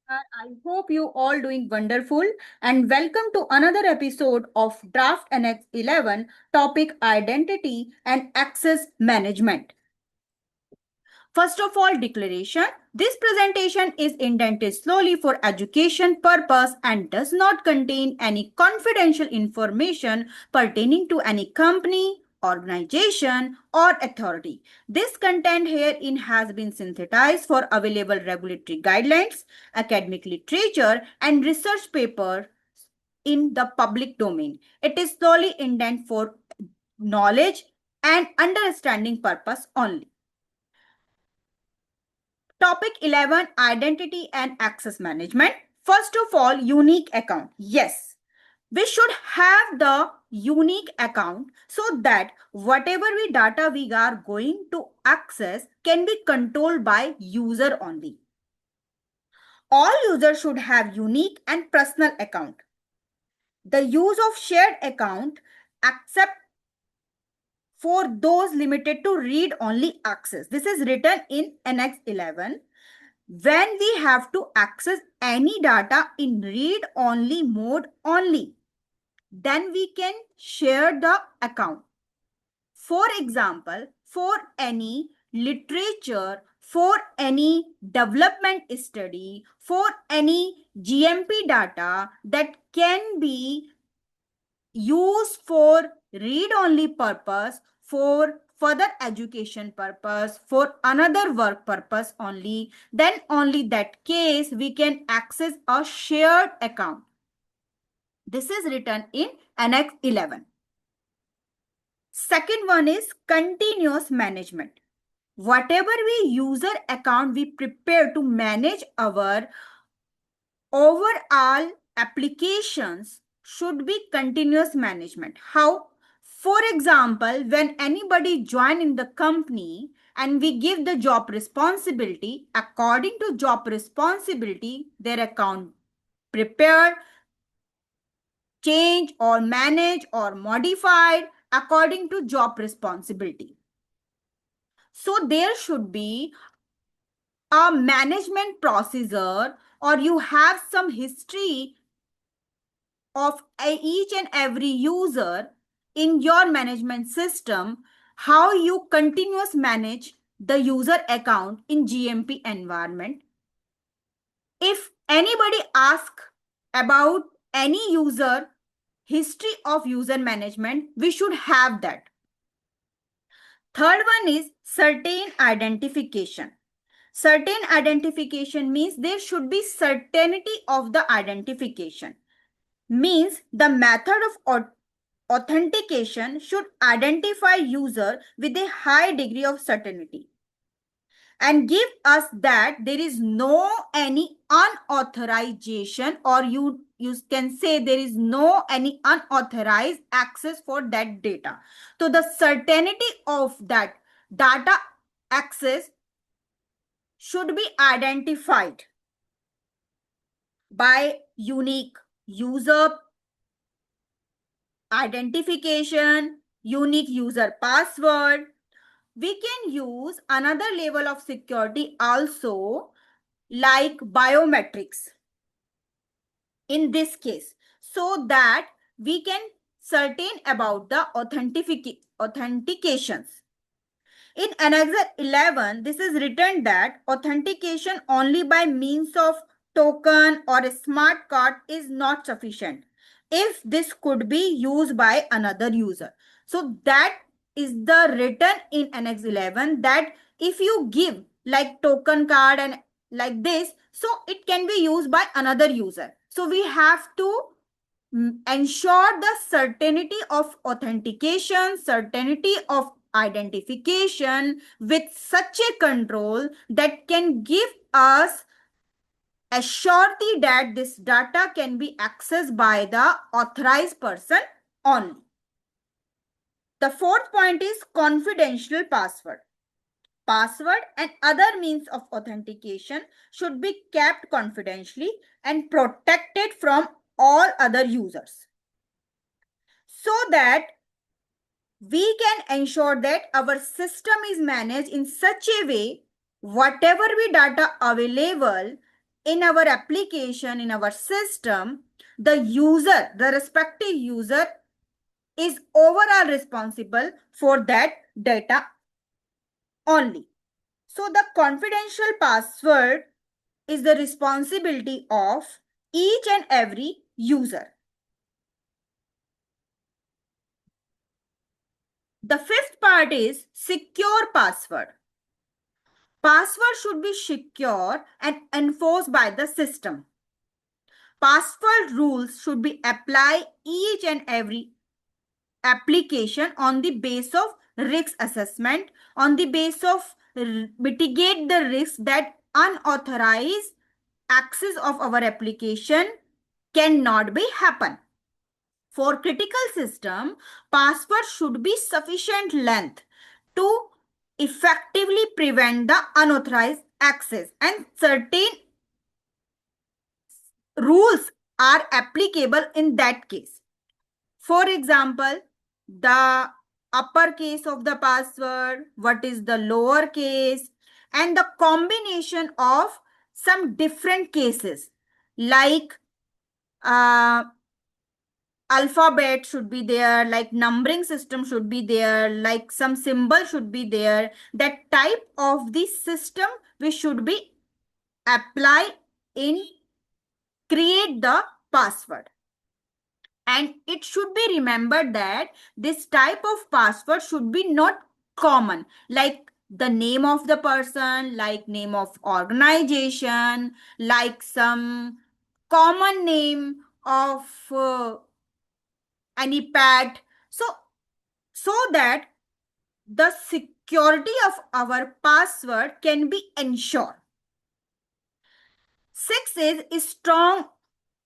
I hope you all doing wonderful and welcome to another episode of Draft Annex 11 topic identity and access management. First of all, declaration. This presentation is intended solely for education purpose and does not contain any confidential information pertaining to any company, organization, or authority. This content herein has been synthesized for available regulatory guidelines, academic literature, and research paper in the public domain. It is solely intended for knowledge and understanding purpose only. Topic 11, identity and access management. First of all, unique account. Yes, we should have the unique account so that whatever data we are going to access can be controlled by user only. All users should have unique and personal account. The use of shared account except for those limited to read-only access. This is written in Annex 11. When we have to access any data in read-only mode only, then we can share the account. For example, for any literature, for any development study, for any GMP data that can be used for read-only purpose, for further education purpose, for another work purpose only, then only that case we can access a shared account. This is written in Annex 11. Second one is continuous management. Whatever we user account we prepare to manage our overall applications should be continuous management. How? For example, when anybody join in the company and we give the job responsibility, according to job responsibility, their account prepared, change or manage or modified according to job responsibility. So there should be a management procedure, or you have some history of each and every user in your management system, how you continuous manage the user account in GMP environment. If anybody asks about any user history of user management, we should have that. Third one is certain identification. Certain identification means there should be certainty of the identification. Means the method of authentication should identify user with a high degree of certainty and give us that there is no any unauthorization, or you can say there is no any unauthorized access for that data. So the certainty of that data access should be identified by unique user identification, unique user password. We can use another level of security also, like biometrics in this case, so that we can certain about the authentications. In Annex 11, this is written that authentication only by means of token or a smart card is not sufficient if this could be used by another user. So that is the written in Annex 11, that if you give like token card and like this, so it can be used by another user. So we have to ensure the certainty of authentication, certainty of identification with such a control that can give us a surety that this data can be accessed by the authorized person only. The fourth point is confidential password. Password and other means of authentication should be kept confidentially and protected from all other users, so that we can ensure that our system is managed in such a way whatever data available in our application, in our system, the user, the respective user is overall responsible for that data only. So the confidential password is the responsibility of each and every user. The fifth part is secure password. Password should be secure and enforced by the system. Password rules should be applied each and every application on the base of risk assessment, on the base of mitigate the risk that unauthorized access of our application cannot be happen. For critical system, password should be sufficient length to effectively prevent the unauthorized access, and certain rules are applicable in that case. For example, the uppercase of the password, what is the lower case, and the combination of some different cases like alphabet should be there, like numbering system should be there, like some symbol should be there. That type of the system we should be apply in create the password. And it should be remembered that this type of password should be not common, like the name of the person, like name of organization, like some common name of any pet. So that the security of our password can be ensured. Six is strong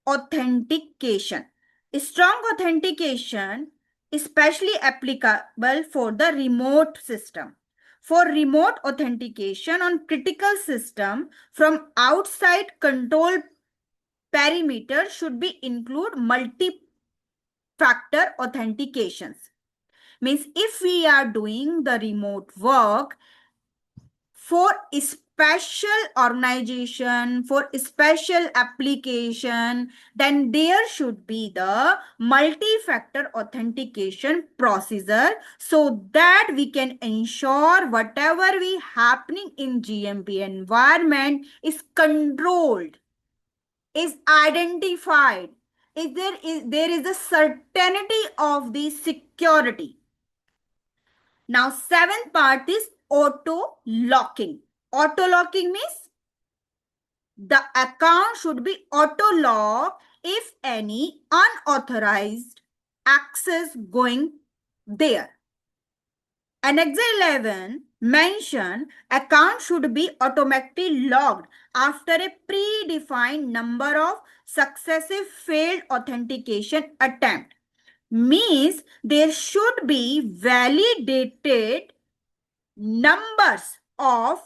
authentication. Strong authentication especially applicable for the remote system. For remote authentication on critical system from outside control perimeter should be include multi-factor authentications. Means if we are doing the remote work for special organization, for special application, then there should be the multi-factor authentication procedure so that we can ensure whatever we happening in GMP environment is controlled, is identified, there is a certainty of the security. Now, seventh part is auto locking. Auto locking means the account should be auto locked if any unauthorized access going there. Annex 11 mention account should be automatically logged after a predefined number of successive failed authentication attempt. Means there should be validated numbers of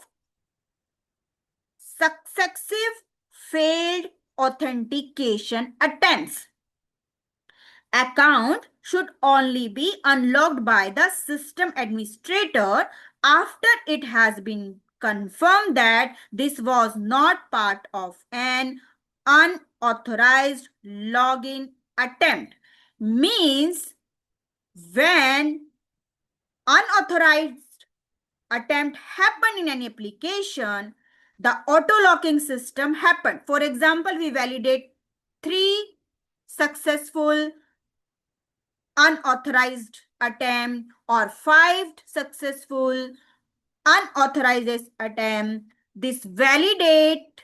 successive failed authentication attempts. Account should only be unlocked by the system administrator after it has been confirmed that this was not part of an unauthorized login attempt. Means when unauthorized attempt happen in an application, the auto locking system happened. For example, we validate 3 successful unauthorized attempt or 5 successful unauthorized attempt. This validate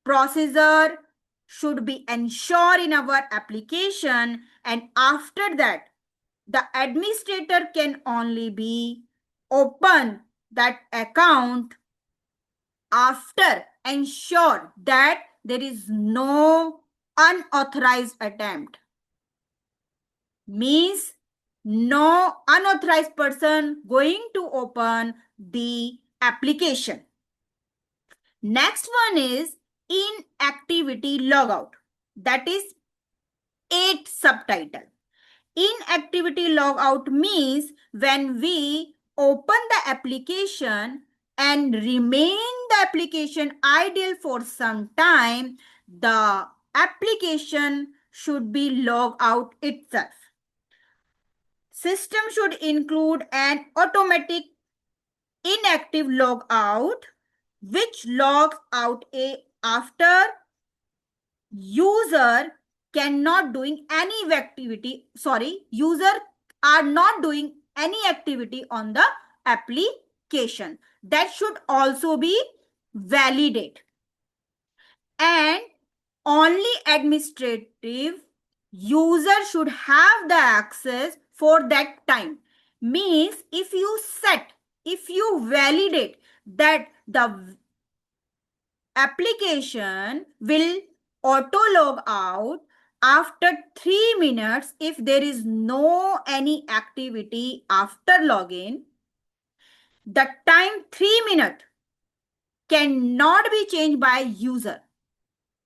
procedure should be ensured in our application, and after that the administrator can only be open that account after ensure that there is no unauthorized attempt. Means no unauthorized person going to open the application. Next one is inactivity logout. That is 8 subtitle. Inactivity logout means when we open the application and remain the application idle for some time, the application should be logged out itself. System should include an automatic inactive log out, which logs out after user cannot doing any activity. User are not doing any activity on the application. That should also be validated. And only administrative user should have the access for that time. Means if you validate that the application will auto log out after 3 minutes if there is no any activity after login, the time 3 minutes cannot be changed by user.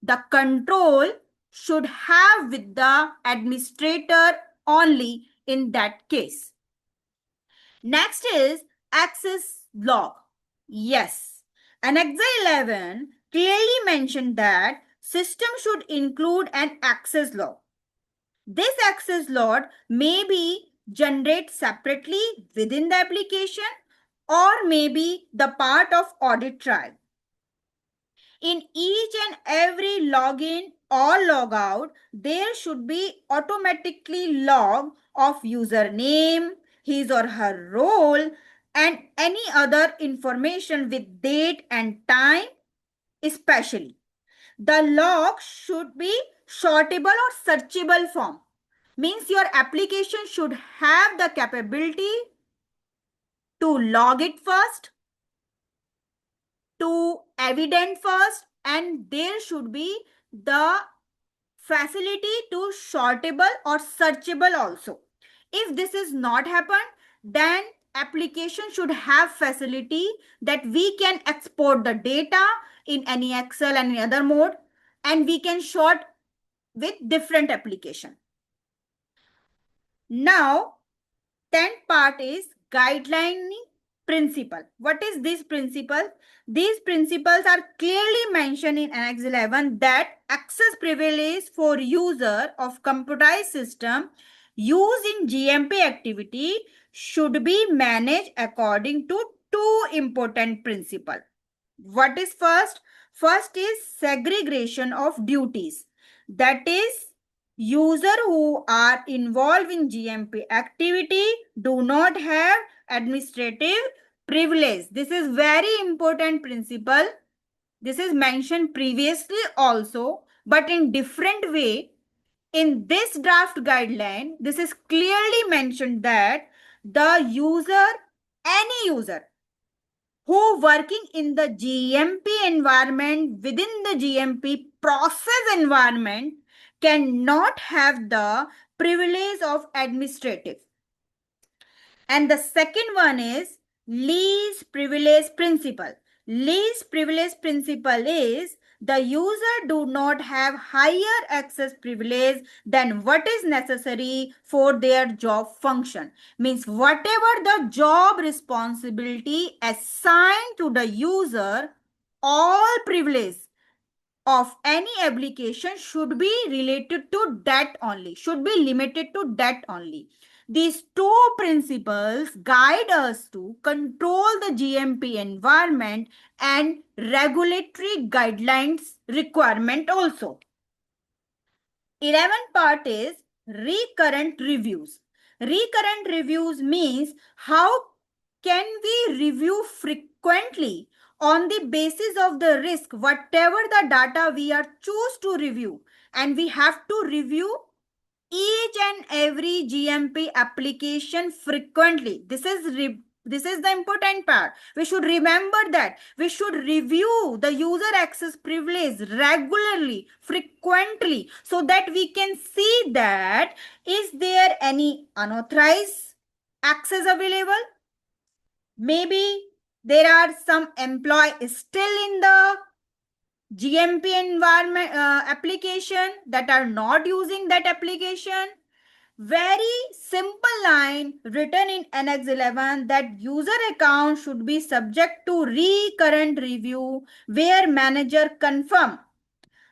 The control should have with the administrator only in that case. Next is access log. Yes, Annex 11 clearly mentioned that system should include an access log. This access log may be generated separately within the application or may be the part of audit trail. In each and every login or logout, there should be automatically log of username, his or her role, and any other information with date and time especially. The log should be sortable or searchable form. Means your application should have the capability to log it first, to evident first, and there should be the facility to sortable or searchable also. If this is not happened, then application should have facility that we can export the data in any Excel and any other mode, and we can sort with different application. Now 10th part is guideline principle. What is this principle? These principles are clearly mentioned in Annex 11 that access privilege for user of computerized system used in GMP activity should be managed according to two important principles. What is first? First is segregation of duties. That is, users who are involved in GMP activity do not have administrative privilege. This is very important principle. This is mentioned previously also, but in different way. In this draft guideline, this is clearly mentioned that the user, any user who working in the GMP environment within the GMP process environment cannot have the privilege of administrative. And the second one is least privilege principle. Least privilege principle is the user do not have higher access privilege than what is necessary for their job function. Means whatever the job responsibility assigned to the user, all privilege of any application should be related to that only, should be limited to that only. These two principles guide us to control the GMP environment and regulatory guidelines requirement also. 11th part is recurrent reviews. Recurrent reviews means how can we review frequently on the basis of the risk, whatever the data we are choose to review, and we have to review each and every GMP application frequently. This is the important part. We should remember that we should review the user access privilege regularly, frequently, so that we can see that is there any unauthorized access available. Maybe there are some employees still in the GMP environment application that are not using that application. very simple line written in Annex 11 that user account should be subject to recurrent review where manager confirm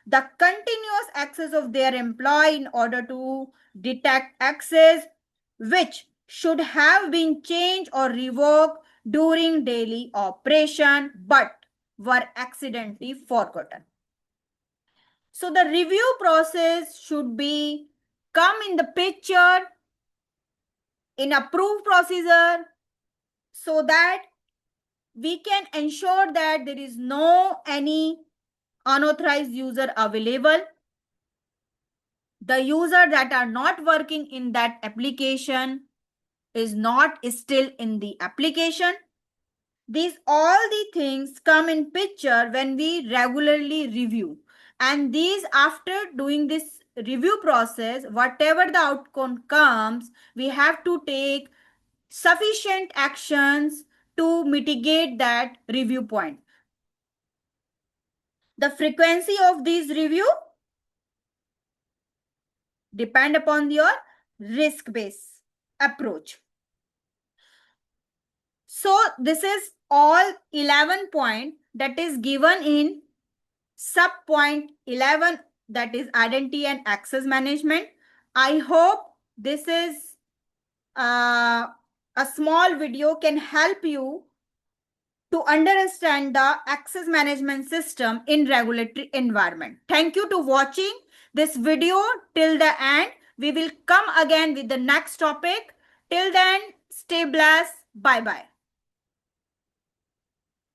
the continuous access of their employee in order to detect access which should have been changed or revoked during daily operation but were accidentally forgotten. So the review process should be come in the picture in approved procedure so that we can ensure that there is no any unauthorized user available. The user that are not working in that application is not still in the application. These all the things come in picture when we regularly review. And these after doing this review process, whatever the outcome comes, we have to take sufficient actions to mitigate that review point. The frequency of these review depend upon your risk-based approach. So this is all 11 point that is given in sub point 11, that is identity and access management. I hope this is a small video can help you to understand the access management system in regulatory environment. Thank you to watching this video till the end. We will come again with the next topic. Till then, stay blessed. Bye bye.